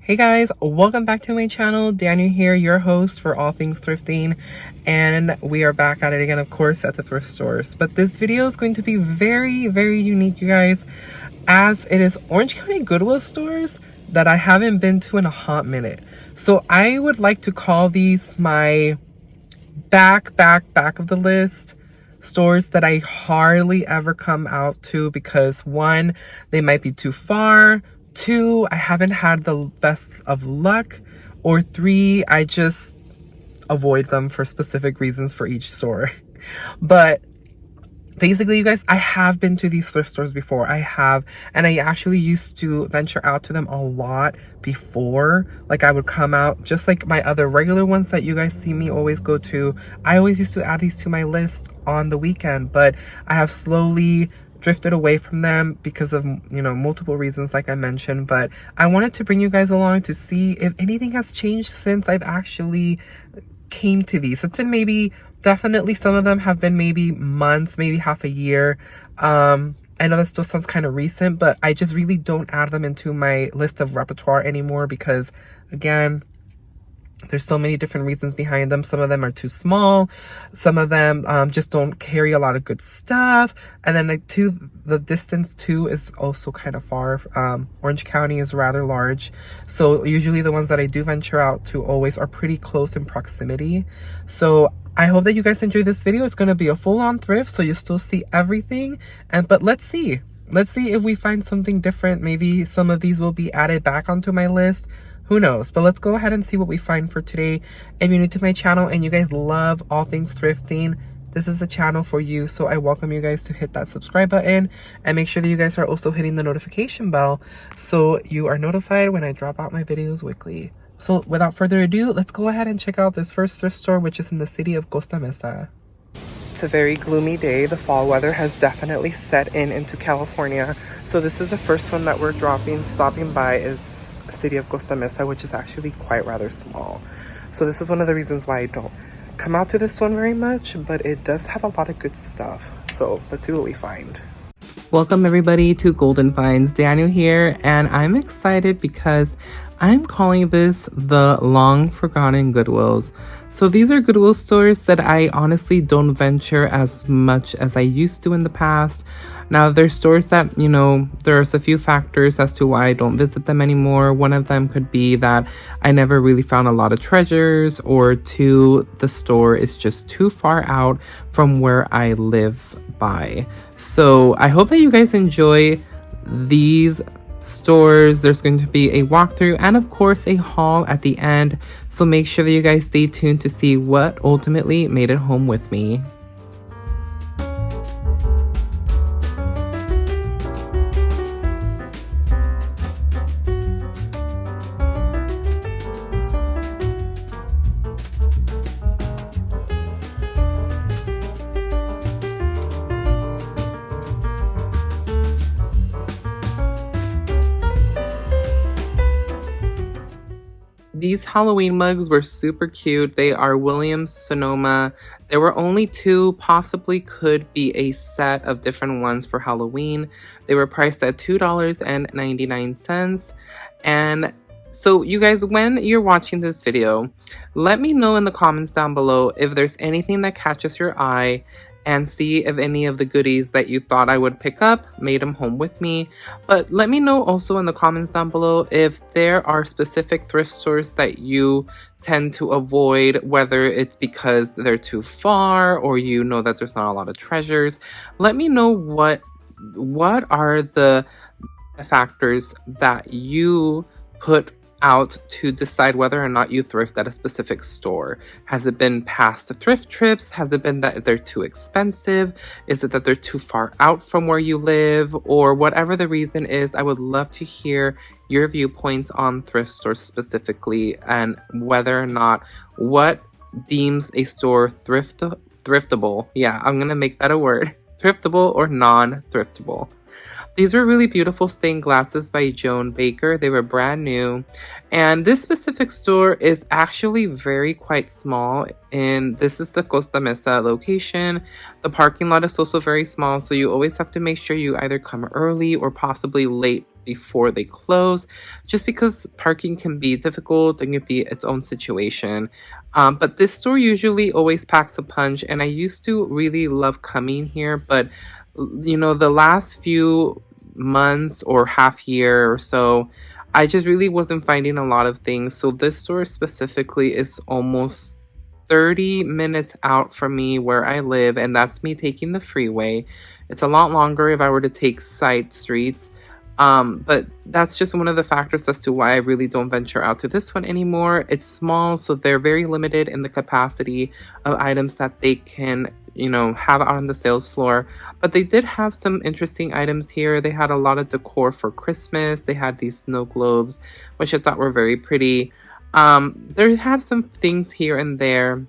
Hey guys, welcome back to my channel. Daniel here, your host for all things thrifting, and we are back at it again, of course, at the thrift stores. But this video is going to be very unique, you guys, as it is Orange County Goodwill stores that I haven't been to in a hot minute. So I would like to call these my back of the list stores that I hardly ever come out to because one, they might be too far. Two, I haven't had the best of luck. Or three, I just avoid them for specific reasons for each store. But basically, you guys, I have been to these thrift stores before. I have, and I actually used to venture out to them a lot before. Like, I would come out, just like my other regular ones that you guys see me always go to. I always used to add these to my list on the weekend, but I have slowly drifted away from them because of, you know, multiple reasons like I mentioned. But I wanted to bring you guys along to see if anything has changed since I've actually came to these. It's been maybe, definitely some of them have been maybe months, maybe half a year. I know that still sounds kind of recent, but I just really don't add them into my list of repertoire anymore because, again, there's so many different reasons behind them. Some of them are too small. Some of them just don't carry a lot of good stuff. And then the distance too is also kind of far. Orange County is rather large. So usually the ones that I do venture out to always are pretty close in proximity. So I hope that you guys enjoy this video. It's going to be a full-on thrift, so you still see everything. But let's see. Let's see if we find something different. Maybe some of these will be added back onto my list. Who knows? But let's go ahead and see what we find for today. If you're new to my channel and you guys love all things thrifting, this is the channel for you. So I welcome you guys to hit that subscribe button and make sure that you guys are also hitting the notification bell so you are notified when I drop out my videos weekly. So without further ado, let's go ahead and check out this first thrift store, which is in the city of Costa Mesa. It's a very gloomy day. The fall weather has definitely set into California. So this is the first one that we're stopping by is city of Costa Mesa, which is actually quite rather small. So this is one of the reasons why I don't come out to this one very much, but it does have a lot of good stuff. So let's see what we find. Welcome everybody to Golden Finds. Daniel here, and I'm excited because I'm calling this the long forgotten Goodwills. So these are Goodwill stores that I honestly don't venture as much as I used to in the past. Now, there's stores that, you know, there's a few factors as to why I don't visit them anymore. One of them could be that I never really found a lot of treasures, or two, the store is just too far out from where I live by. So I hope that you guys enjoy these stores. There's going to be a walkthrough and of course a haul at the end. So make sure that you guys stay tuned to see what ultimately made it home with me. These Halloween mugs were super cute. They are Williams Sonoma. There were only two, possibly could be a set of different ones for Halloween. They were priced at $2.99. And so you guys, when you're watching this video, let me know in the comments down below if there's anything that catches your eye, and see if any of the goodies that you thought I would pick up made them home with me. But let me know also in the comments down below if there are specific thrift stores that you tend to avoid, whether it's because they're too far or you know that there's not a lot of treasures. Let me know what are the factors that you put out to decide whether or not you thrift at a specific store. Has it been past the thrift trips? Has it been that they're too expensive? Is it that they're too far out from where you live? Or whatever the reason is, I would love to hear your viewpoints on thrift stores specifically, and whether or not what deems a store thriftable. Yeah, I'm gonna make that a word. Thriftable or non-thriftable. These were really beautiful stained glasses by Joan Baker. They were brand new. And this specific store is actually quite small. And this is the Costa Mesa location. The parking lot is also very small. So you always have to make sure you either come early or possibly late before they close, just because parking can be difficult and can be its own situation. But this store usually always packs a punch, and I used to really love coming here, but the last few months or half year or so, I just really wasn't finding a lot of things. So this store specifically is almost 30 minutes out from me where I live, and that's me taking the freeway. It's a lot longer if I were to take side streets. But that's just one of the factors as to why I really don't venture out to this one anymore. It's small, so they're very limited in the capacity of items that they can, have out on the sales floor. But they did have some interesting items here. They had a lot of decor for Christmas. They had these snow globes, which I thought were very pretty. They had some things here and there,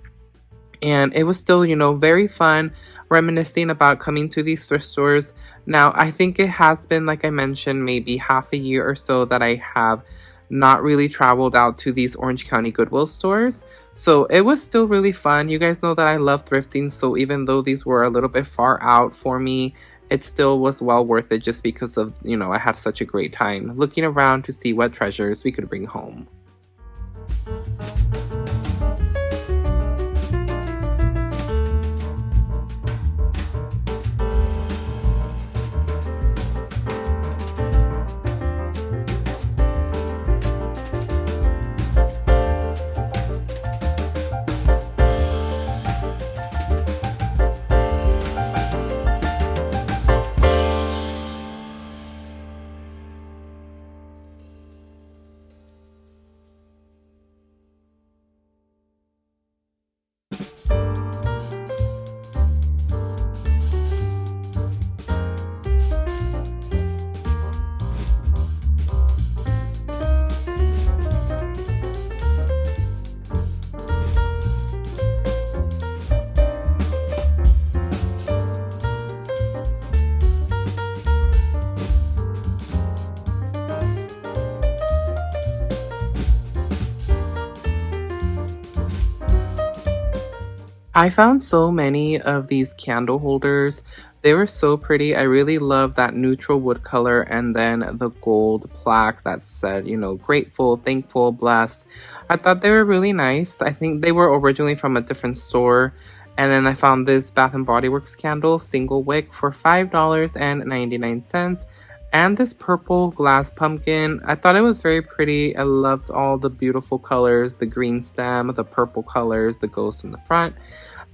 and it was still, very fun reminiscing about coming to these thrift stores. Now, I think it has been, like I mentioned, maybe half a year or so that I have not really traveled out to these Orange County Goodwill stores. So it was still really fun. You guys know that I love thrifting, so even though these were a little bit far out for me, it still was well worth it just because of, I had such a great time looking around to see what treasures we could bring home. I found so many of these candle holders. They were so pretty. I really love that neutral wood color and then the gold plaque that said, grateful, thankful, blessed. I thought they were really nice. I think they were originally from a different store. And then I found this Bath and Body Works candle, single wick, for $5.99. And this purple glass pumpkin. I thought it was very pretty. I loved all the beautiful colors, the green stem, the purple colors, the ghost in the front.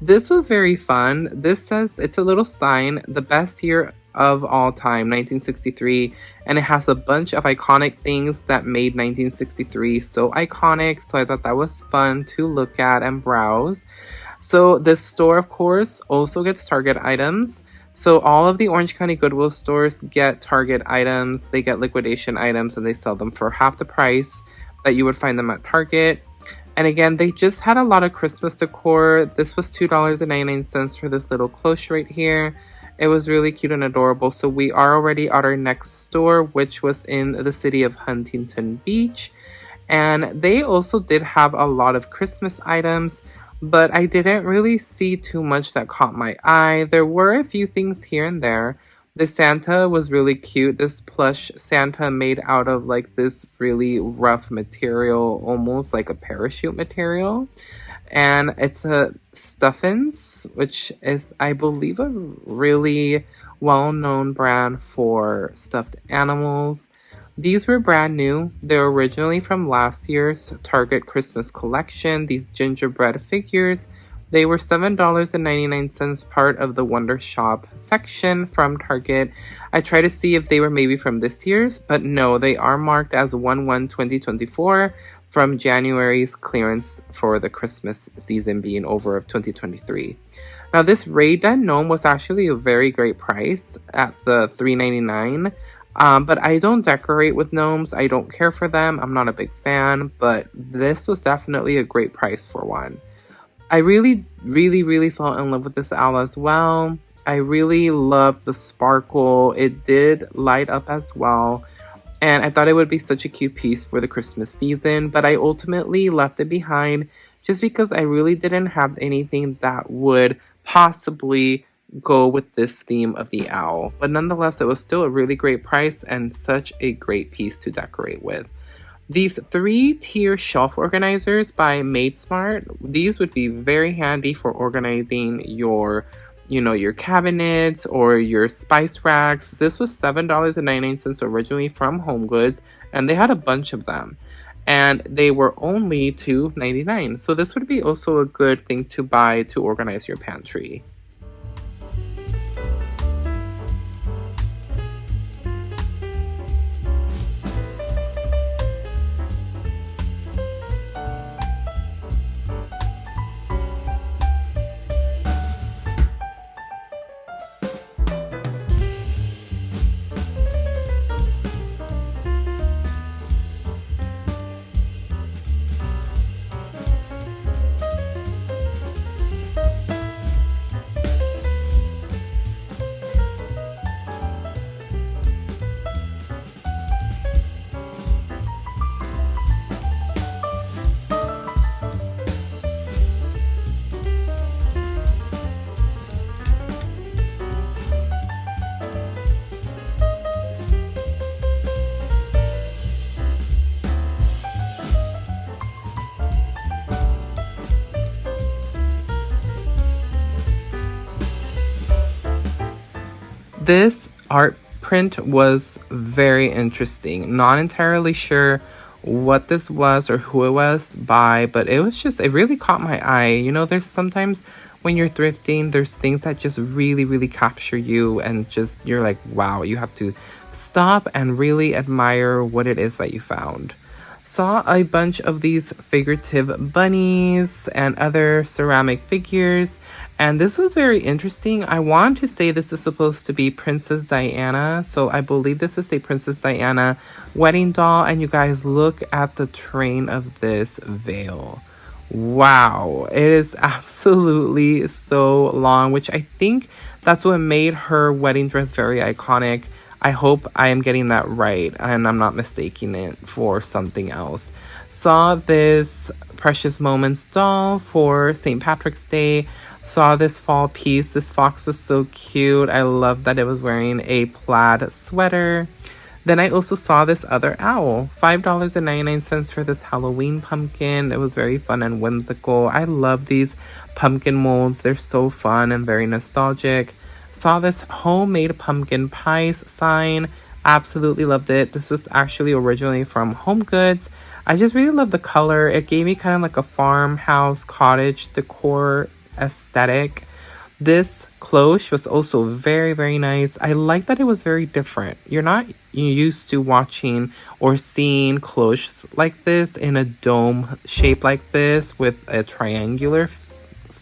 This was very fun. This says, it's a little sign, the best year of all time, 1963. And it has a bunch of iconic things that made 1963 so iconic. So I thought that was fun to look at and browse. So this store, of course, also gets Target items. So all of the Orange County Goodwill stores get Target items. They get liquidation items, and they sell them for half the price that you would find them at Target. And again, they just had a lot of Christmas decor. This was $2.99 for this little cloche right here. It was really cute and adorable. So we are already at our next store, which was in the city of Huntington Beach. And they also did have a lot of Christmas items, but I didn't really see too much that caught my eye. There were a few things here and there. The Santa was really cute. This plush Santa made out of like this really rough material, almost like a parachute material. And it's a Stuffins, which is, I believe, a really well-known brand for stuffed animals. These were brand new. They're originally from last year's Target Christmas collection. These gingerbread figures. They were $7.99, part of the Wonder Shop section from Target. I tried to see if they were maybe from this year's, but no, they are marked as 1/1/2024 from January's clearance for the Christmas season being over of 2023. Now, this Ray Gun gnome was actually a very great price at the $3.99. But I don't decorate with gnomes. I don't care for them. I'm not a big fan, but this was definitely a great price for one. I really, really, really fell in love with this owl as well. I really loved the sparkle. It did light up as well. And I thought it would be such a cute piece for the Christmas season, but I ultimately left it behind just because I really didn't have anything that would possibly go with this theme of the owl. But nonetheless, it was still a really great price and such a great piece to decorate with. These 3-tier shelf organizers by Made Smart, these would be very handy for organizing your your cabinets or your spice racks. This was $7.99 originally from Home Goods, and they had a bunch of them. And they were only $2.99. So this would be also a good thing to buy to organize your pantry. This art print was very interesting. Not entirely sure what this was or who it was by, but it really caught my eye. There's sometimes when you're thrifting, there's things that just really, really capture you, and just you're like, wow, you have to stop and really admire what it is that you found. Saw a bunch of these figurative bunnies and other ceramic figures, and this was very interesting. I want to say this is supposed to be Princess Diana, so I believe this is a Princess Diana wedding doll, and you guys look at the train of this veil. Wow, it is absolutely so long, which I think that's what made her wedding dress very iconic. I hope I am getting that right and I'm not mistaking it for something else. Saw this Precious Moments doll for St. Patrick's Day. Saw this fall piece. This fox was so cute. I love that it was wearing a plaid sweater. Then I also saw this other owl. $5.99 for this Halloween pumpkin. It was very fun and whimsical. I love these pumpkin molds. They're so fun and very nostalgic. Saw this homemade pumpkin pie sign. Absolutely loved it. This was actually originally from Home Goods. I just really love the color. It gave me kind of like a farmhouse cottage decor aesthetic. This cloche was also very, very nice. I like that it was very different. You're not used to watching or seeing cloches like this in a dome shape like this with a triangular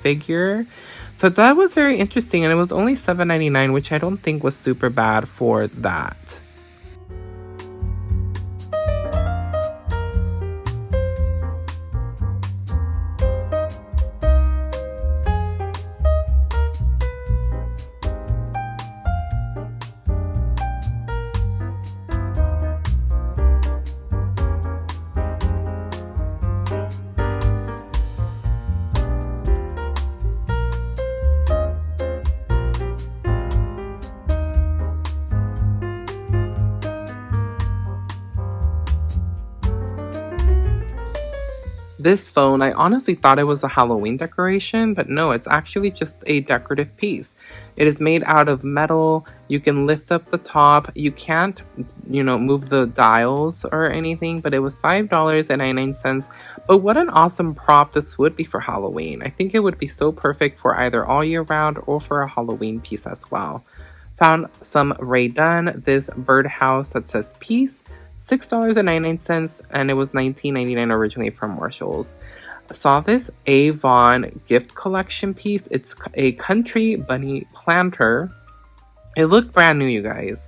figure. So that was very interesting, and it was only $7.99, which I don't think was super bad for that. This phone, I honestly thought it was a Halloween decoration, but no, it's actually just a decorative piece. It is made out of metal. You can lift up the top. You can't, move the dials or anything, but it was $5.99. But what an awesome prop this would be for Halloween. I think it would be so perfect for either all year round or for a Halloween piece as well. Found some Ray Dunn, this birdhouse that says peace. $6.99, and it was $19.99 originally from Marshall's. Saw this Avon gift collection piece. It's a country bunny planter. It looked brand new, you guys,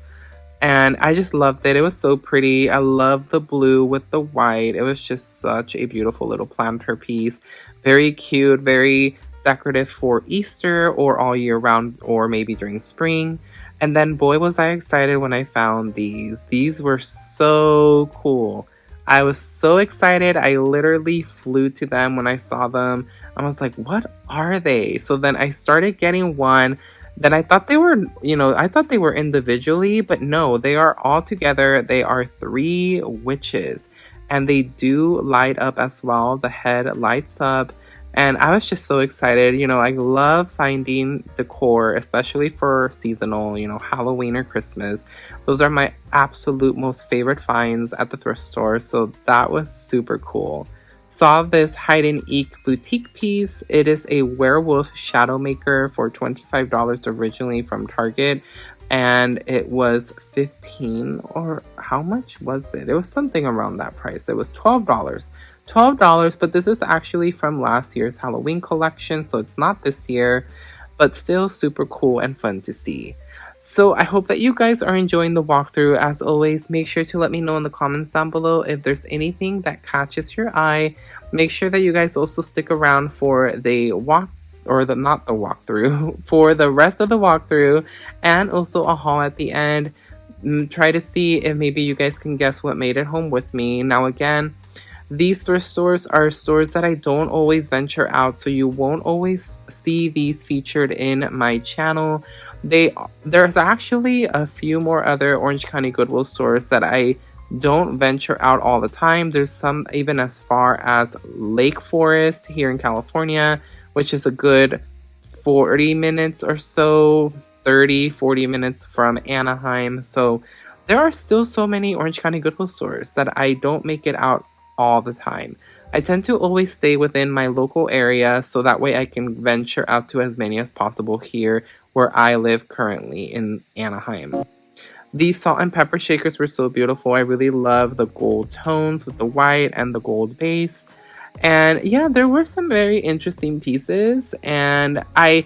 and I just loved it. It was so pretty. I love the blue with the white. It was just such a beautiful little planter piece. Very cute, very decorative for Easter or all year round, or maybe during spring. And then boy was I excited when I found these. These were so cool. I was so excited. I literally flew to them when I saw them. I was like, what are they? So then I started getting one. Then I thought they were, I thought they were individually, but no, they are all together. They are three witches, and they do light up as well. The head lights up, and I was just so excited. I love finding decor, especially for seasonal, Halloween or Christmas. Those are my absolute most favorite finds at the thrift store. So that was super cool. Saw this hide and eek boutique piece. It is a werewolf shadow maker for $25 originally from Target, and it was 15, or how much was it? It was something around that price. It was $12, but this is actually from last year's Halloween collection, so it's not this year, but still super cool and fun to see. So I hope that you guys are enjoying the walkthrough. As always, make sure to let me know in the comments down below if there's anything that catches your eye. Make sure that you guys also stick around for the not the walkthrough, for the rest of the walkthrough, and also a haul at the end. Try to see if maybe you guys can guess what made it home with me. Now again, these thrift stores are stores that I don't always venture out, so you won't always see these featured in my channel. There's actually a few more other Orange County Goodwill stores that I don't venture out all the time. There's some even as far as Lake Forest here in California, which is a good 40 minutes or so, 40 minutes from Anaheim. So there are still so many Orange County Goodwill stores that I don't make it out all the time. I tend to always stay within my local area, so that way I can venture out to as many as possible here where I live currently in Anaheim. These salt and pepper shakers were so beautiful. I really love the gold tones with the white and the gold base. And yeah, there were some very interesting pieces, and I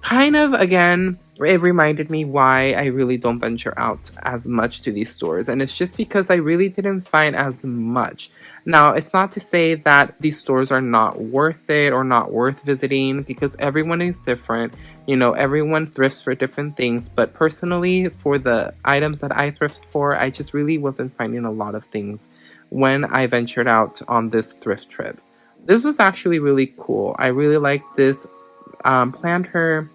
kind of, again, it reminded me why I really don't venture out as much to these stores, and it's just because I really didn't find as much. Now, it's not to say that these stores are not worth it or not worth visiting, because everyone is different. Everyone thrifts for different things, but personally, for the items that I thrift for, I just really wasn't finding a lot of things when I ventured out on this thrift trip. This was actually really cool. I really liked this planter.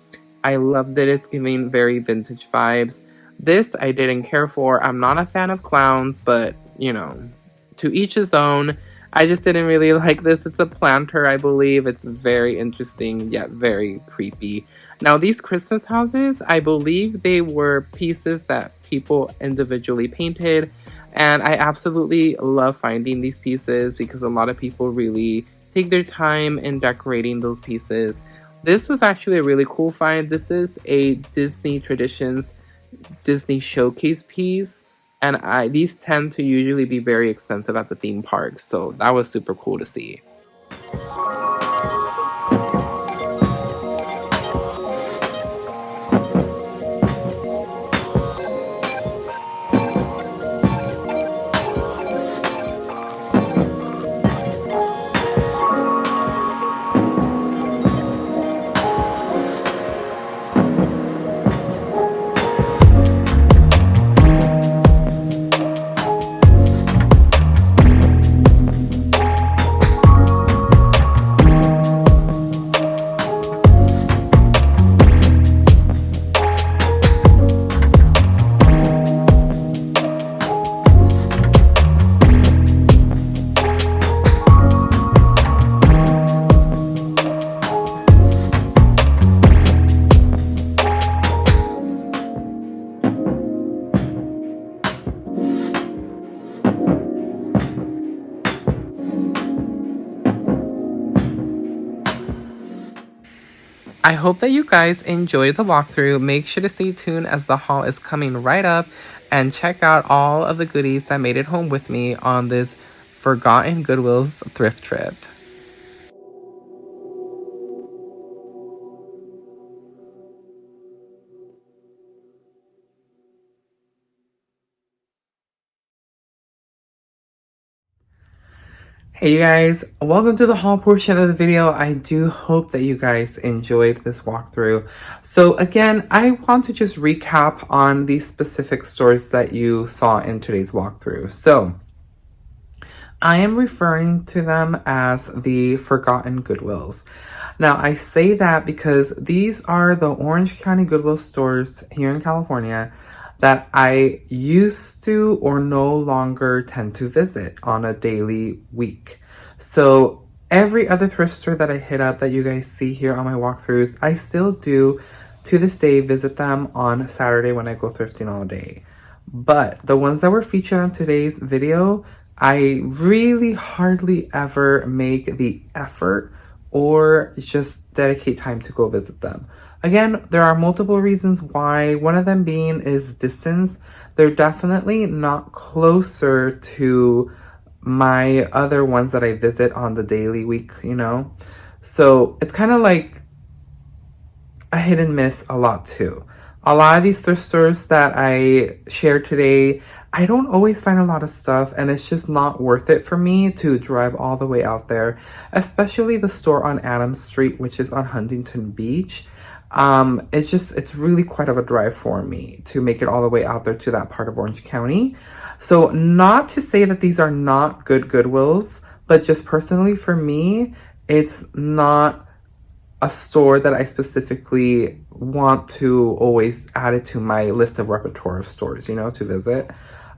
I loved it. It's giving very vintage vibes. This I didn't care for. I'm not a fan of clowns, but to each his own. I just didn't really like this. It's a planter, I believe. It's very interesting, yet very creepy. Now, these Christmas houses, I believe they were pieces that people individually painted. And I absolutely love finding these pieces because a lot of people really take their time in decorating those pieces. This was actually a really cool find. This is a Disney Traditions Disney Showcase piece. And these tend to usually be very expensive at the theme parks, so that was super cool to see. I hope that you guys enjoyed the walkthrough. Make sure to stay tuned as the haul is coming right up, and check out all of the goodies that made it home with me on this Forgotten Goodwill's thrift trip. Hey you guys, welcome to the haul portion of the video. I do hope that you guys enjoyed this walkthrough. So again, I want to just recap on these specific stores that you saw in today's walkthrough. So I am referring to them as the Forgotten Goodwills. Now, I say that because these are the Orange County Goodwill stores here in California that I used to or no longer tend to visit on a daily week. So every other thrift store that I hit up that you guys see here on my walkthroughs, I still do to this day visit them on Saturday when I go thrifting all day. But the ones that were featured on today's video, I really hardly ever make the effort or just dedicate time to go visit them. Again, there are multiple reasons why. One of them being is distance. They're definitely not closer to my other ones that I visit on the daily week, you know? So it's kind of like a hit and miss a lot too. A lot of these thrift stores that I shared today, I don't always find a lot of stuff, and it's just not worth it for me to drive all the way out there, especially the store on Adams Street, which is on Huntington Beach. It's really quite of a drive for me to make it all the way out there to that part of Orange County. So not to say that these are not good Goodwills, but just personally for me, it's not a store that I specifically want to always add it to my list of repertoire of stores, you know, to visit.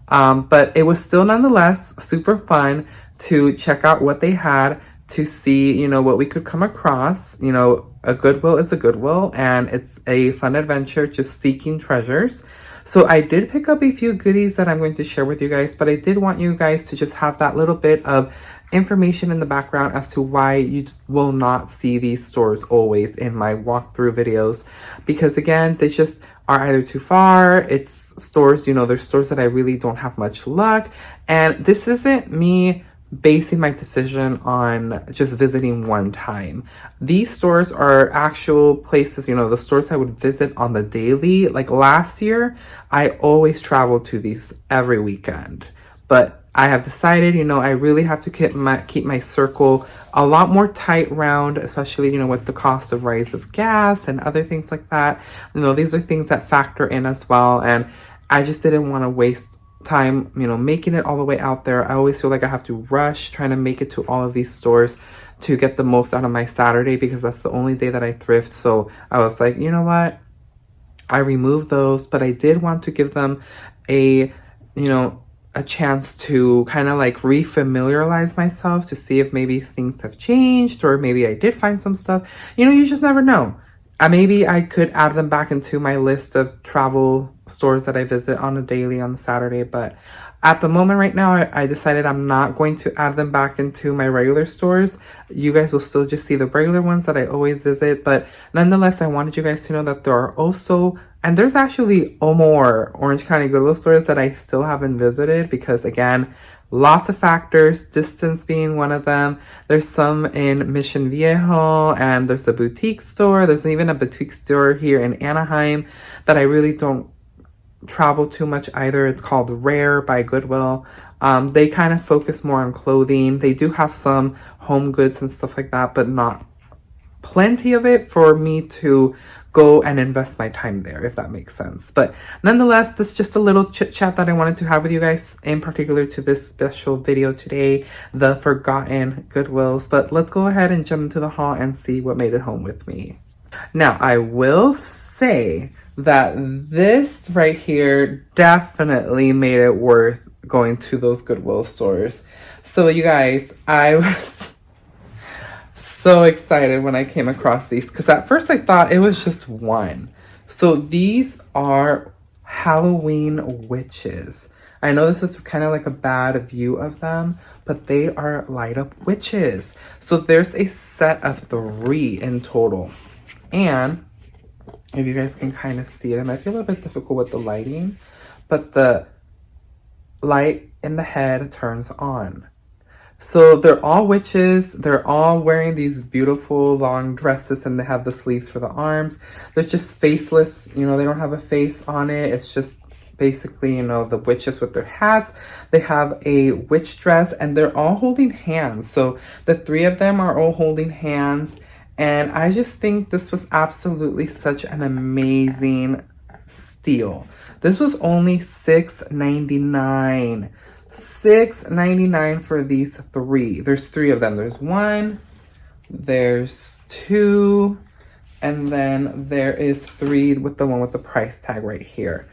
But it was still nonetheless super fun to check out what they had, to see, you know, what we could come across. You know, a Goodwill is a Goodwill, and it's a fun adventure just seeking treasures. So I did pick up a few goodies that I'm going to share with you guys, but I did want you guys to just have that little bit of information in the background as to why you will not see these stores always in my walkthrough videos, because again, they just are either too far. It's stores, you know, there's stores that I really don't have much luck, and this isn't me basing my decision on just visiting one time. These stores are actual places, you know, the stores I would visit on the daily. Like last year, I always traveled to these every weekend, but I have decided, you know, I really have to keep my circle a lot more tight round, especially, you know, with the cost of rise of gas and other things like that. You know, these are things that factor in as well, and I just didn't want to waste time, you know, making it all the way out there. I always feel like I have to rush trying to make it to all of these stores to get the most out of my Saturday, because that's the only day that I thrift. So I was like, you know what? I removed those, but I did want to give them a chance to kind of like refamiliarize myself, to see if maybe things have changed, or maybe I did find some stuff. You know, you just never know. Maybe I could add them back into my list of travel stores that I visit on a daily on Saturday, but at the moment right now, I decided I'm not going to add them back into my regular stores. You guys will still just see the regular ones that I always visit, but nonetheless, I wanted you guys to know that there are also, and there's actually more Orange County Goodwill stores that I still haven't visited, because again, lots of factors, distance being one of them. There's some in Mission Viejo, and there's a boutique store. There's even a boutique store here in Anaheim that I really don't travel too much either. It's called Rare by Goodwill. They kind of focus more on clothing. They do have some home goods and stuff like that, but not plenty of it for me to go and invest my time there, if that makes sense. But nonetheless, this is just a little chit chat that I wanted to have with you guys, in particular to this special video today, the forgotten Goodwills. But let's go ahead and jump into the haul and see what made it home with me. Now, I will say that this right here definitely made it worth going to those Goodwill stores. So you guys, I was so excited when I came across these, because at first I thought it was just one. So these are Halloween witches. I know this is kind of like a bad view of them, but they are light up witches. So there's a set of 3 in total. And if you guys can kind of see it, it might be a little bit difficult with the lighting, but the light in the head turns on. So they're all witches. They're all wearing these beautiful long dresses, and they have the sleeves for the arms. They're just faceless, you know, they don't have a face on it. It's just basically, you know, the witches with their hats. They have a witch dress, and they're all holding hands. So the 3 of them are all holding hands. And I just think this was absolutely such an amazing steal. This was only $6.99. $6.99 for these 3. There's 3 of them. There's 1, there's 2, and then there is 3 with the one with the price tag right here.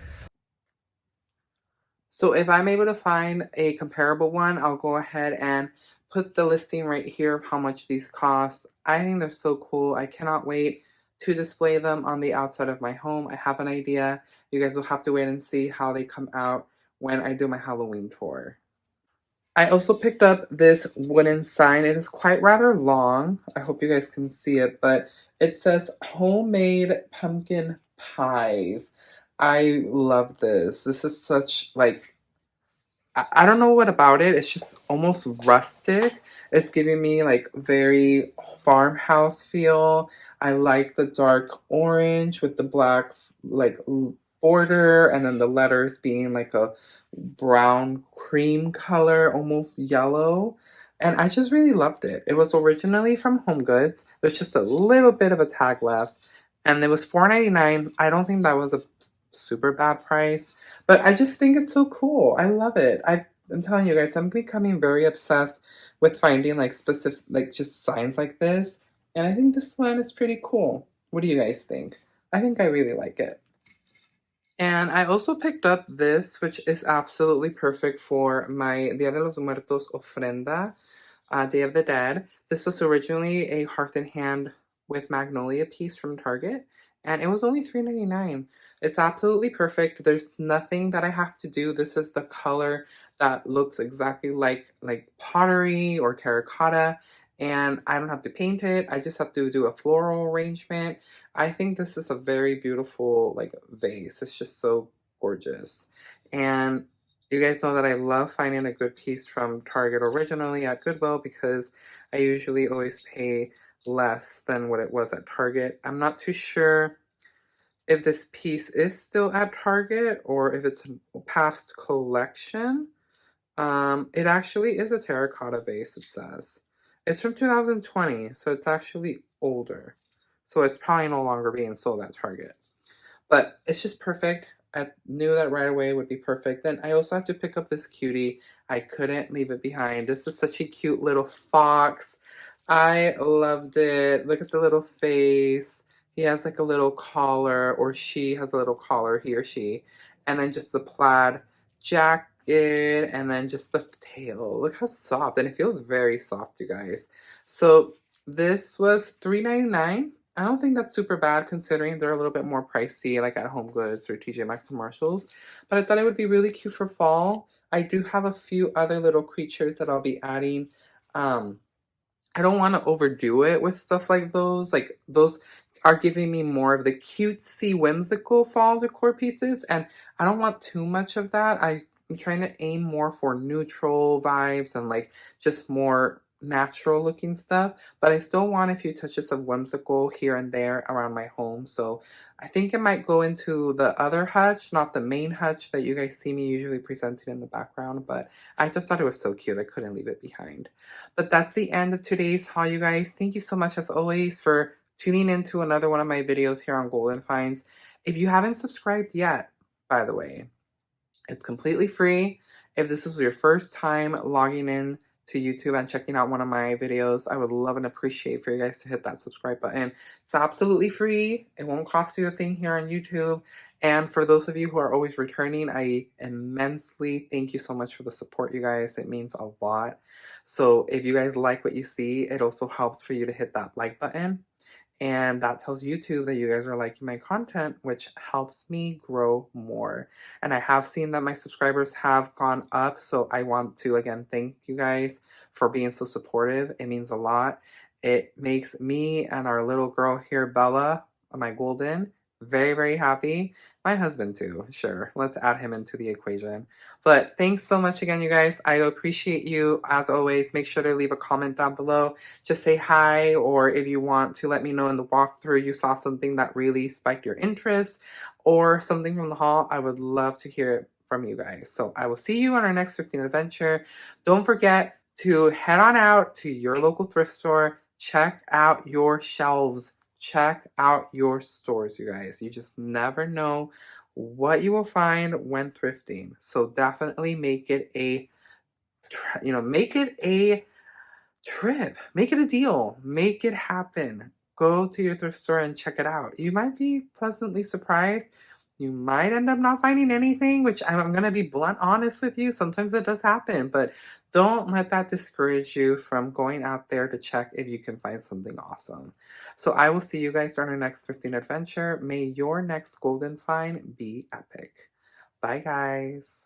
So if I'm able to find a comparable one, I'll go ahead and put the listing right here of how much these cost. I think they're so cool. I cannot wait to display them on the outside of my home. I have an idea. You guys will have to wait and see how they come out when I do my Halloween tour. I also picked up this wooden sign. It is quite rather long. I hope you guys can see it, but it says homemade pumpkin pies. I love this. This is such like I don't know what about it. It's just almost rustic. It's giving me like very farmhouse feel. I like the dark orange with the black like border, and then the letters being like a brown cream color, almost yellow. And I just really loved it. It was originally from Home Goods. There's just a little bit of a tag left. And it was $4.99. I don't think that was a super bad price. But I just think it's so cool. I love it. I'm telling you guys, I'm becoming very obsessed with finding like specific, like just signs like this. And I think this one is pretty cool. What do you guys think? I think I really like it. And I also picked up this, which is absolutely perfect for my Dia de los Muertos ofrenda, Day of the Dead. This was originally a Hearth and Hand with Magnolia piece from Target, and it was only $3.99. It's absolutely perfect. There's nothing that I have to do. This is the color that looks exactly like pottery or terracotta, and I don't have to paint it. I just have to do a floral arrangement. I think this is a very beautiful like vase. It's just so gorgeous. And you guys know that I love finding a good piece from Target originally at Goodwill because I usually always pay less than what it was at Target. I'm not too sure if this piece is still at Target or if it's a past collection. It actually is a terracotta vase, it says. It's from 2020, so it's actually older. So it's probably no longer being sold at Target. But it's just perfect. I knew that right away would be perfect. Then I also had to pick up this cutie. I couldn't leave it behind. This is such a cute little fox. I loved it. Look at the little face. He has like a little collar, or she has a little collar, he or she. And then just the plaid jacket, and then just the tail. Look how soft. And it feels very soft, you guys. So this was $3.99. I don't think that's super bad considering they're a little bit more pricey, like at Home Goods or TJ Maxx or Marshalls. But I thought it would be really cute for fall. I do have a few other little creatures that I'll be adding. I don't want to overdo it with stuff like those. Like those are giving me more of the cutesy, whimsical fall decor pieces, and I don't want too much of that. I'm trying to aim more for neutral vibes and like just more natural looking stuff, but I still want a few touches of whimsical here and there around my home. So I think it might go into the other hutch, not the main hutch that you guys see me usually presented in the background, but I just thought it was so cute. I couldn't leave it behind. But that's the end of today's haul, you guys. Thank you so much as always for tuning into another one of my videos here on Golden Finds. If you haven't subscribed yet, by the way, it's completely free. If this is your first time logging in to YouTube and checking out one of my videos, I would love and appreciate for you guys to hit that subscribe button. It's absolutely free. It won't cost you a thing here on YouTube. And for those of you who are always returning, I immensely thank you so much for the support, you guys. It means a lot. So if you guys like what you see, it also helps for you to hit that like button. And that tells YouTube that you guys are liking my content, which helps me grow more. And I have seen that my subscribers have gone up, so I want to again thank you guys for being so supportive. It means a lot. It makes me and our little girl here, Bella, my golden, very, very happy. My husband too, sure. Let's add him into the equation. But thanks so much again, you guys. I appreciate you. As always, make sure to leave a comment down below. Just say hi, or if you want to let me know in the walkthrough you saw something that really spiked your interest or something from the haul, I would love to hear it from you guys. So I will see you on our next thrifting adventure. Don't forget to head on out to your local thrift store. Check out your shelves. Check out your stores, you guys. You just never know what you will find when thrifting. So definitely make it a trip. Make it a deal. Make it happen. Go to your thrift store and check it out. You might be pleasantly surprised. You might end up not finding anything, which I'm going to be blunt honest with you. Sometimes it does happen, but don't let that discourage you from going out there to check if you can find something awesome. So I will see you guys on our next thrifting adventure. May your next golden find be epic. Bye, guys.